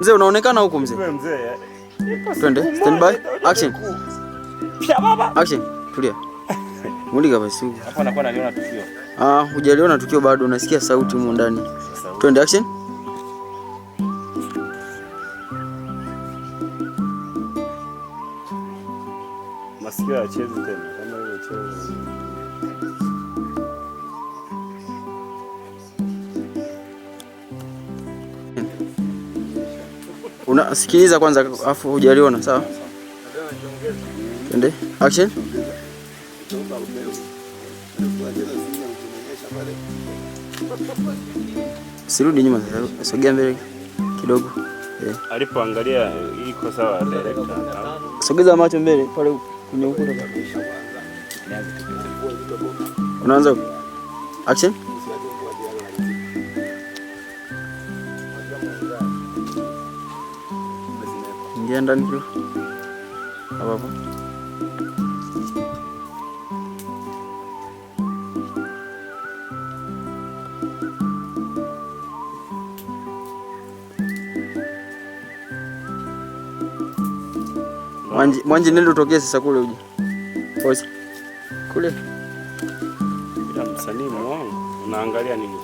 Mzee unaonekana huko mzee. Twende, stand by. Action. Pia baba. Action. Tulia. Mulika basi. Hapo anakuwa analiona tukio. Hujaliona tukio bado, unasikia sauti huko ndani. Twende action. Masikio yacheze tena kama hiyo cheze. Unasikiliza kwanza afu hujaliona, sawa? Twende action. Sirudi nyuma sasa, sogea mbele kidogo. Alipoangalia iko sawa director. Sogeza macho mbele pale kwenye ukuta. Unaanza action. Ingia ndani tu. Hapo. Mwanji nenda utokee sasa kule uje. Pause. Kule. Bila msanii wangu unaangalia nini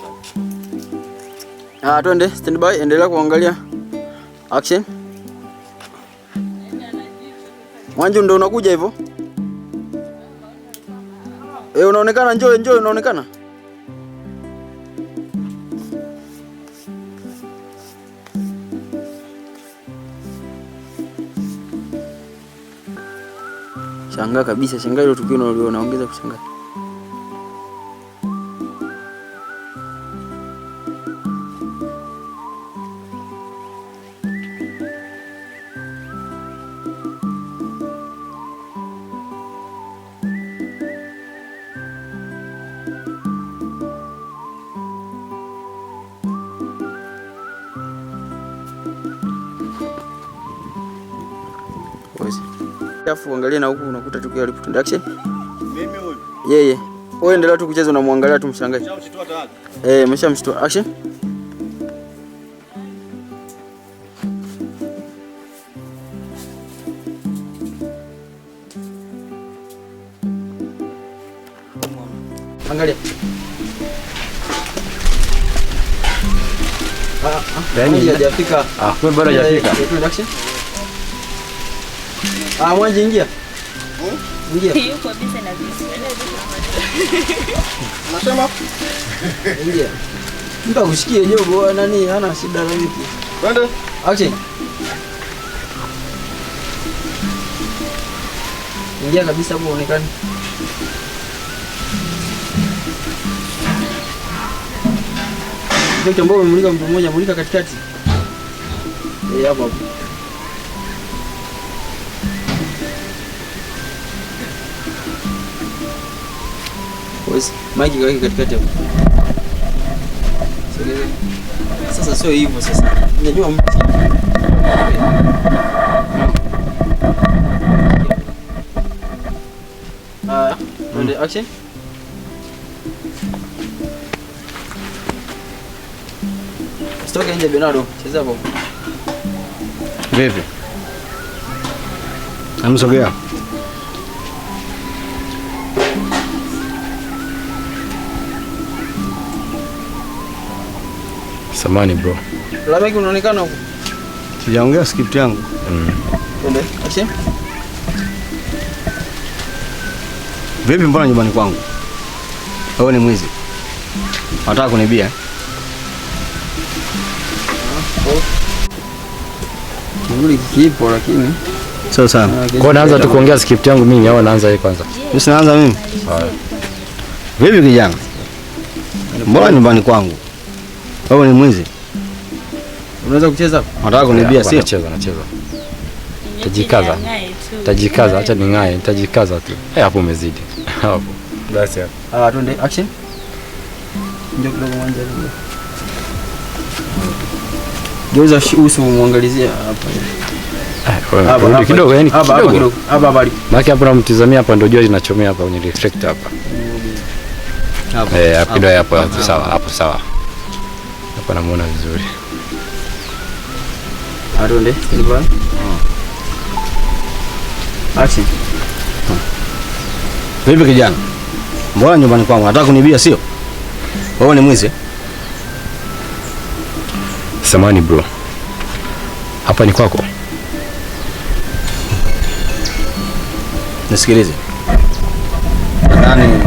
sasa? Twende stand by, endelea kuangalia. Action. Mwanji ndo unakuja hivyo? Unaonekana, njoo unaonekana. Shangaa kabisa, shangaa hilo tukio unaliona, ongeza kushangaa. Alafu angalia na huku unakuta tukio alipotenda action. Mimi huyu. Yeye. Wewe endelea tu kucheza, unamwangalia tu mshangae. Umeshamshtua tayari? Umeshamshtua. Action. Angalia. Hajafika. Wewe bado hajafika. Action. Mwanji ingia. Ingia. Yuko busy na busy. Nasema? Ingia. Mtu akushikie jogo nani hana shida na wiki. Twende. Action. Ingia kabisa hapo uonekane. Ndio tambao umemulika mtu mmoja, mulika katikati. Hapo hapo. Maji kaweke katikati hapo. Sasa sio hivyo sasa. Unajua mti. Twende action. Stoka nje Bernardo, cheza hapo. Vipi? Amsogea. Samani bro. Lameki unaonekana huko. Sijaongea script yangu. Twende action. Vipi mbona nyumbani kwangu? Wewe ni mwizi. Unataka kunibia? Kiburi kipo lakini sio sana. Kwa naanza tu kuongea script yangu mimi au naanza yeye kwanza? Mimi naanza mimi. Vipi kijana? Mbona nyumbani kwangu? Wewe ni mwizi. Unaweza kucheza? Unataka kunibia sio? Nacheza. Tajikaza, acha ningae, tajikaza tu. Hapo umezidi. Hapo. Basi hapo. Twende action. Ndio kidogo mwanzo. Geuza uso muangalizia hapa. Hapa kidogo, yani kidogo. Hapa. Maana hapo namtizamia hapa ndio jua linachomea hapa kwenye reflector hapa. Hapo. Hapo ndio hapo sawa. Hapo sawa. Hapo namuona vizuri. Aronde, silva. Action. Vipi kijana? Mbona nyumbani kwangu unataka kunibia sio? Wewe ni mwizi? Samani bro. Hapa ni kwako? Nisikilize. Nadhani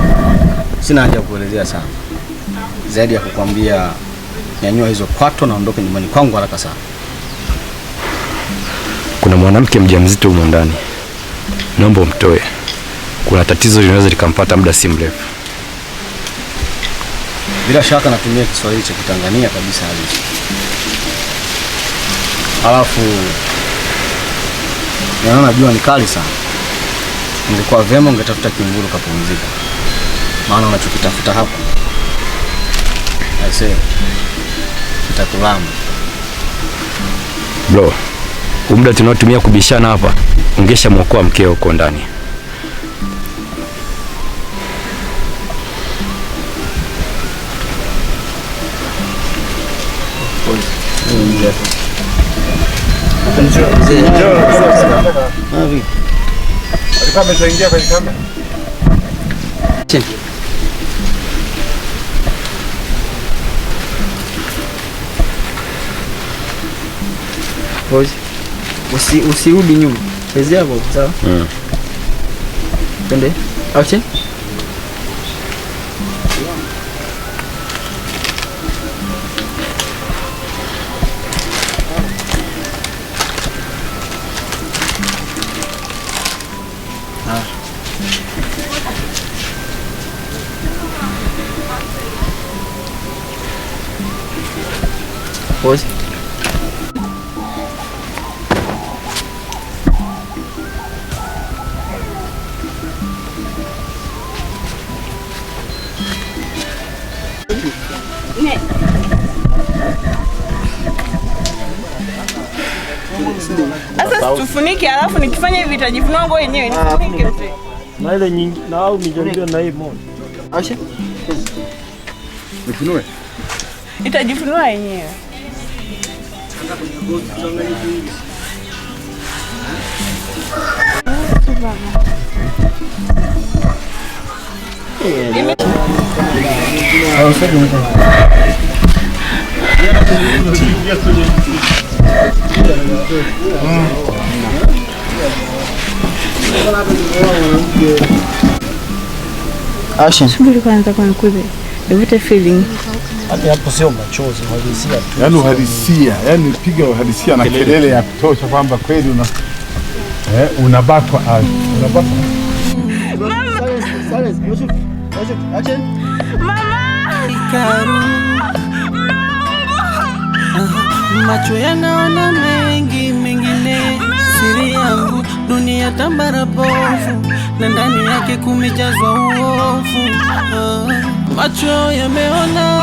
sina haja kuelezea sana. Zaidi ya kukwambia nyanyua hizo kwato na ondoke nyumbani kwangu haraka sana. Kuna mwanamke mjamzito huko ndani. Naomba umtoe. Kuna tatizo linaweza likampata muda si mrefu. Bila shaka natumia Kiswahili cha Kitanganyika kabisa halisi. Alafu naona jua ni kali sana. Ungekuwa vyema ungetafuta kivuli kapumzika. Maana unachokitafuta hapa aisee itakulamba. Bro, muda tunaotumia kubishana hapa ungesha mwokoa mkeo huko ndani. Ameshaingia kwenye kamera. Usirudi nyuma. Pezea hapo, sawa? Twende. Action. Pause. Sasa tufunike alafu nikifanya hivi itajifunua nguo yenyewe nifunike mzee. Na ile nyingi na au mijongeo na hii moja. Action. Nifunue. Itajifunua yenyewe. Action. Subiri kwanza kwa nikuze. Nivute feeling. Hata hapo sio machozi, uhalisia tu. Yaani uhalisia, yaani piga uhalisia na kelele ya kutosha kwamba kweli unabatwa unabatwa. Macho yanaona mengi mengine, siri yangu dunia tambara bovu, na ndani yake kumejazwa uovu. Macho yameona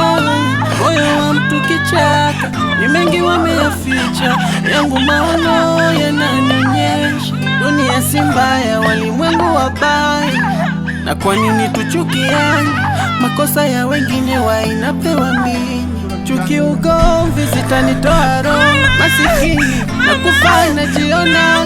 moyo wa mtu kichaka, ni mengi wameyaficha, yangu maono yananionyesha dunia si mbaya, walimwengu wabaya. Na kwa nini tuchukiane? Makosa ya wengine wainapewa mimi. Chuki, ugomvi zitanitoa roho, masikini na kufa najiona.